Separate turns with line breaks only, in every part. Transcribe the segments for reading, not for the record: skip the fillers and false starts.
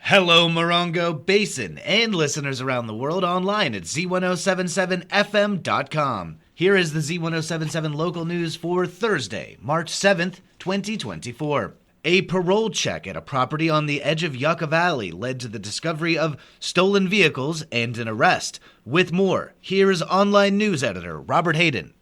Hello, Morongo Basin, and listeners around the world online at Z107.7 FM.com. Here is the Z107.7 local news for Thursday, March 7th, 2024. A parole check at a property on the edge of Yucca Valley led to the discovery of stolen vehicles and an arrest. With more, here is online news editor Robert Hayden.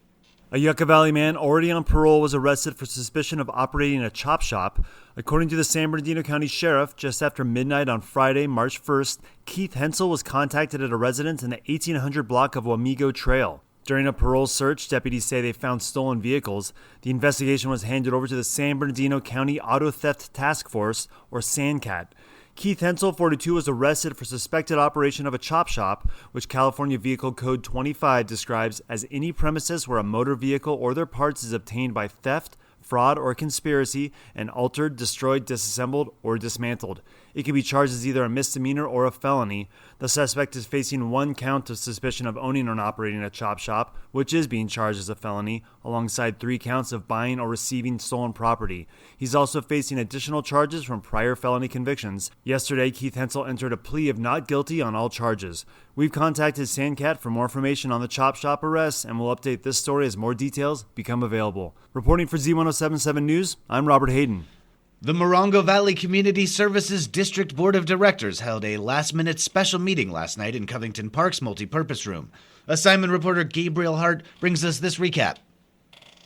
A Yucca Valley man already on parole was arrested for suspicion of operating a chop shop. According to the San Bernardino County Sheriff, just after midnight on Friday, March 1st, Keith Hensel was contacted at a residence in the 1800 block of Wamego Trail. During a parole search, deputies say they found stolen vehicles. The investigation was handed over to the San Bernardino County Auto Theft Task Force, or SANCAT. Keith Hensel, 42, was arrested for suspected operation of a chop shop, which California Vehicle Code 25 describes as any premises where a motor vehicle or their parts is obtained by theft, fraud, or conspiracy and altered, destroyed, disassembled, or dismantled. It can be charged as either a misdemeanor or a felony. The suspect is facing one count of suspicion of owning and operating a chop shop, which is being charged as a felony, alongside 3 counts of buying or receiving stolen property. He's also facing additional charges from prior felony convictions. Yesterday, Keith Hensel entered a plea of not guilty on all charges. We've contacted SANCAT for more information on the chop shop arrests, and we'll update this story as more details become available. Reporting for Z107.7 News, I'm Robert Hayden.
The Morongo Valley Community Services District Board of Directors held a last-minute special meeting last night in Covington Park's multipurpose room. Assignment reporter Gabriel Hart brings us this recap.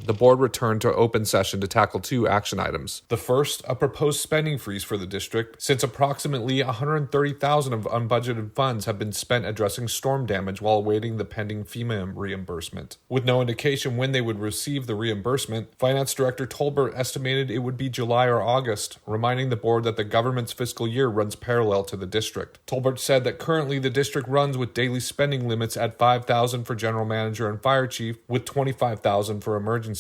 The board returned to open session to tackle 2 action items. The first, a proposed spending freeze for the district, since approximately $130,000 of unbudgeted funds have been spent addressing storm damage while awaiting the pending FEMA reimbursement. With no indication when they would receive the reimbursement, Finance Director Tolbert estimated it would be July or August, reminding the board that the government's fiscal year runs parallel to the district. Tolbert said that currently the district runs with daily spending limits at $5,000 for general manager and fire chief, with $25,000 for emergency.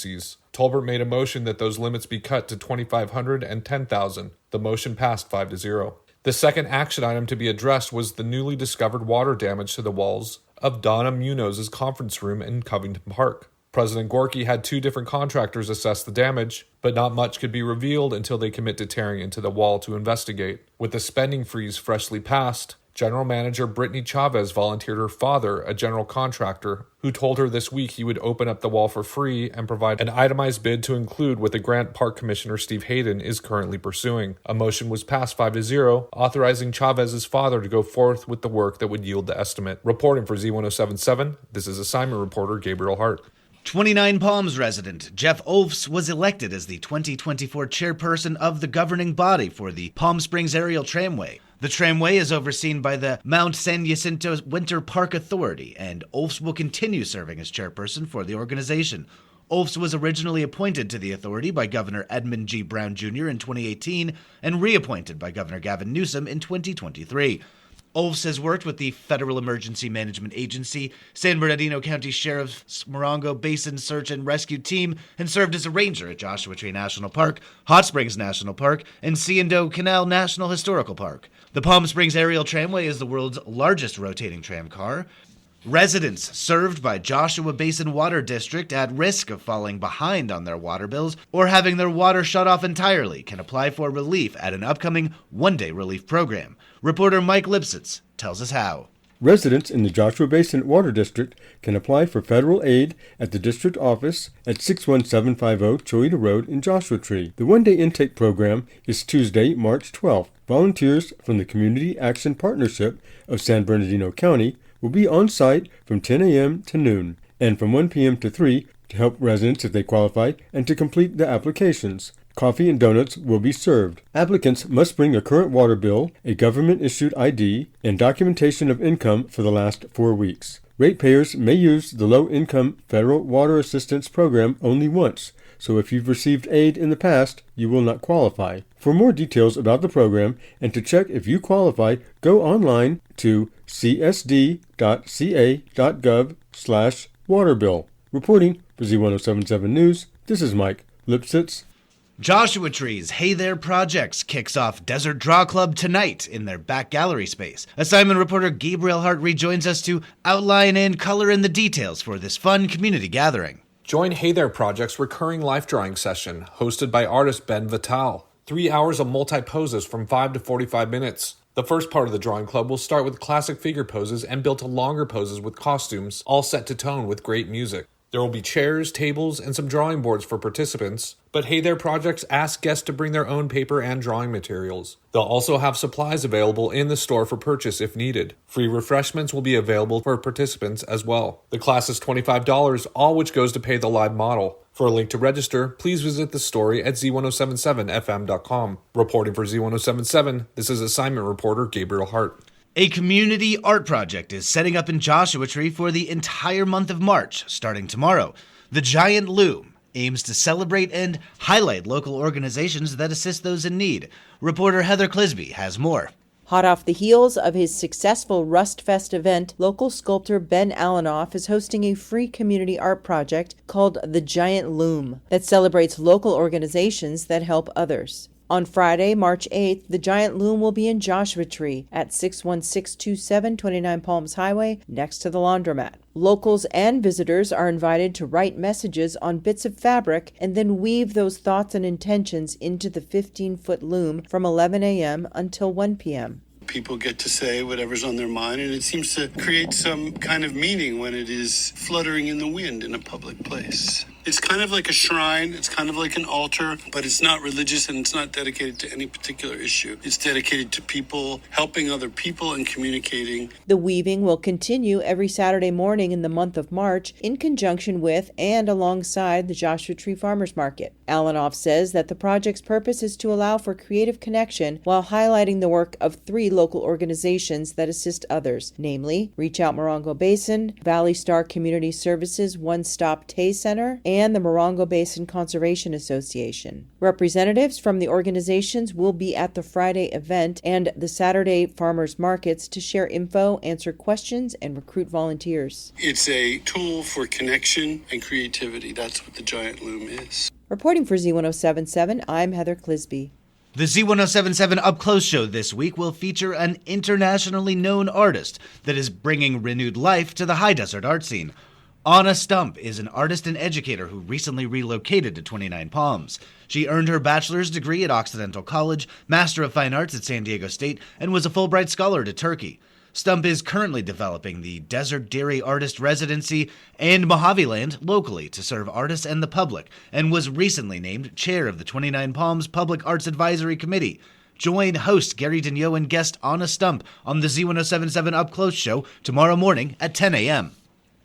Tolbert made a motion that those limits be cut to $2,500 and $10,000. The motion passed 5-0. The second action item to be addressed was the newly discovered water damage to the walls of Donna Munoz's conference room in Covington Park. President Gorky had 2 different contractors assess the damage, but not much could be revealed until they commit to tearing into the wall to investigate. With the spending freeze freshly passed, General Manager Brittany Chavez volunteered her father, a general contractor, who told her this week he would open up the wall for free and provide an itemized bid to include what the Grant Park Commissioner Steve Hayden is currently pursuing. A motion was passed 5-0, authorizing Chavez's father to go forth with the work that would yield the estimate. Reporting for Z107.7, this is assignment reporter Gabriel Hart.
29 Palms resident Jeff Olfs was elected as the 2024 chairperson of the governing body for the Palm Springs Aerial Tramway. The tramway is overseen by the Mount San Jacinto Winter Park Authority, and Olfs will continue serving as chairperson for the organization. Olfs was originally appointed to the authority by Governor Edmund G. Brown Jr. in 2018 and reappointed by Governor Gavin Newsom in 2023. Olfs has worked with the Federal Emergency Management Agency, San Bernardino County Sheriff's Morongo Basin Search and Rescue Team, and served as a ranger at Joshua Tree National Park, Hot Springs National Park, and C&O Canal National Historical Park. The Palm Springs Aerial Tramway is the world's largest rotating tram car. Residents served by Joshua Basin Water District at risk of falling behind on their water bills or having their water shut off entirely can apply for relief at an upcoming one-day relief program. Reporter Mike Lipsitz tells us how.
Residents in the Joshua Basin Water District can apply for federal aid at the district office at 61750 Choita Road in Joshua Tree. The one-day intake program is Tuesday, March 12th. Volunteers from the Community Action Partnership of San Bernardino County will be on site from 10 a.m. to noon and from 1 p.m. to 3 to help residents if they qualify and to complete the applications. Coffee and donuts will be served. Applicants must bring a current water bill, a government-issued ID, and documentation of income for the last 4 weeks. Ratepayers may use the Low-Income Federal Water Assistance Program only once, so if you've received aid in the past, you will not qualify. For more details about the program and to check if you qualify, go online to csd.ca.gov/waterbill. Reporting for Z107.7 News, this is Mike Lipsitz.
Joshua Tree's Hey There Projects kicks off Desert Draw Club tonight in their back gallery space. Assignment reporter Gabriel Hart rejoins us to outline and color in the details for this fun community gathering.
Join Hey There Project's recurring life drawing session, hosted by artist Ben Vital. 3 hours of multi-poses from 5 to 45 minutes. The first part of the drawing club will start with classic figure poses and build to longer poses with costumes, all set to tone with great music. There will be chairs, tables, and some drawing boards for participants, but Hey There Projects ask guests to bring their own paper and drawing materials. They'll also have supplies available in the store for purchase if needed. Free refreshments will be available for participants as well. The class is $25, all which goes to pay the live model. For a link to register, please visit the story at Z107.7fm.com. Reporting for Z107.7, this is assignment reporter Gabriel Hart.
A community art project is setting up in Joshua Tree for the entire month of March, starting tomorrow. The Giant Loom aims to celebrate and highlight local organizations that assist those in need. Reporter Heather Clisby has more.
Hot off the heels of his successful Rust Fest event, local sculptor Ben Alanoff is hosting a free community art project called The Giant Loom that celebrates local organizations that help others. On Friday, March 8th, the Giant Loom will be in Joshua Tree at 61627 29 Palms Highway, next to the laundromat. Locals and visitors are invited to write messages on bits of fabric and then weave those thoughts and intentions into the 15-foot loom from 11 a.m. until 1 p.m.
People get to say whatever's on their mind, and it seems to create some kind of meaning when it is fluttering in the wind in a public place. It's kind of like a shrine, it's kind of like an altar, but it's not religious and it's not dedicated to any particular issue. It's dedicated to people, helping other people and communicating.
The weaving will continue every Saturday morning in the month of March in conjunction with and alongside the Joshua Tree Farmers Market. Alanoff says that the project's purpose is to allow for creative connection while highlighting the work of 3 local organizations that assist others, namely Reach Out Morongo Basin, Valley Star Community Services One-Stop Tay Center, and the Morongo Basin Conservation Association. Representatives from the organizations will be at the Friday event and the Saturday farmers markets to share info, answer questions, and recruit volunteers.
It's a tool for connection and creativity. That's what the Giant Loom is.
Reporting for Z107.7, I'm Heather Clisby.
The Z107.7 Up Close show this week will feature an internationally known artist that is bringing renewed life to the high desert art scene. Anna Stump is an artist and educator who recently relocated to 29 Palms. She earned her bachelor's degree at Occidental College, Master of Fine Arts at San Diego State, and was a Fulbright Scholar to Turkey. Stump is currently developing the Desert Dairy Artist Residency and Mojave Land locally to serve artists and the public, and was recently named chair of the 29 Palms Public Arts Advisory Committee. Join host Gary Daigneault and guest Anna Stump on the Z107.7 Up Close show tomorrow morning at 10 a.m.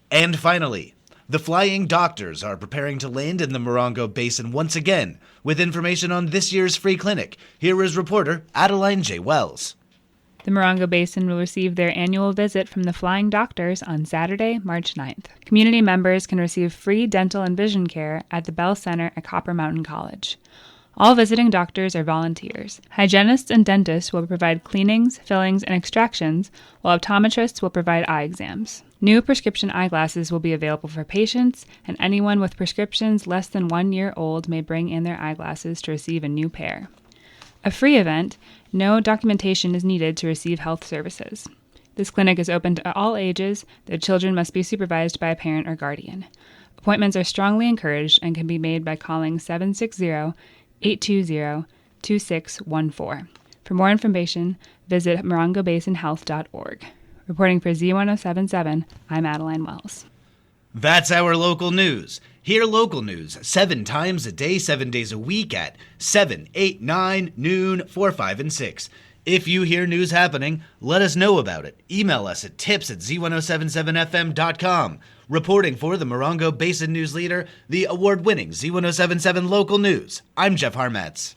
And finally, the Flying Doctors are preparing to land in the Morongo Basin once again. With information on this year's free clinic, here is reporter Adeline J. Wells.
The Morongo Basin will receive their annual visit from the Flying Doctors on Saturday, March 9th. Community members can receive free dental and vision care at the Bell Center at Copper Mountain College. All visiting doctors are volunteers. Hygienists and dentists will provide cleanings, fillings, and extractions, while optometrists will provide eye exams. New prescription eyeglasses will be available for patients, and anyone with prescriptions less than 1 year old may bring in their eyeglasses to receive a new pair. A free event, no documentation is needed to receive health services. This clinic is open to all ages, though children must be supervised by a parent or guardian. Appointments are strongly encouraged and can be made by calling 760-820-2614. For more information, visit morongobasinhealth.org. Reporting for Z107.7, I'm Adeline Wells.
That's our local news. Hear local news 7 times a day, 7 days a week at 7, 8, 9, noon, 4, 5, and 6. If you hear news happening, let us know about it. Email us at tips@z1077fm.com. Reporting for the Morongo Basin News Leader, the award-winning Z107.7 Local News, I'm Jeff Harmatz.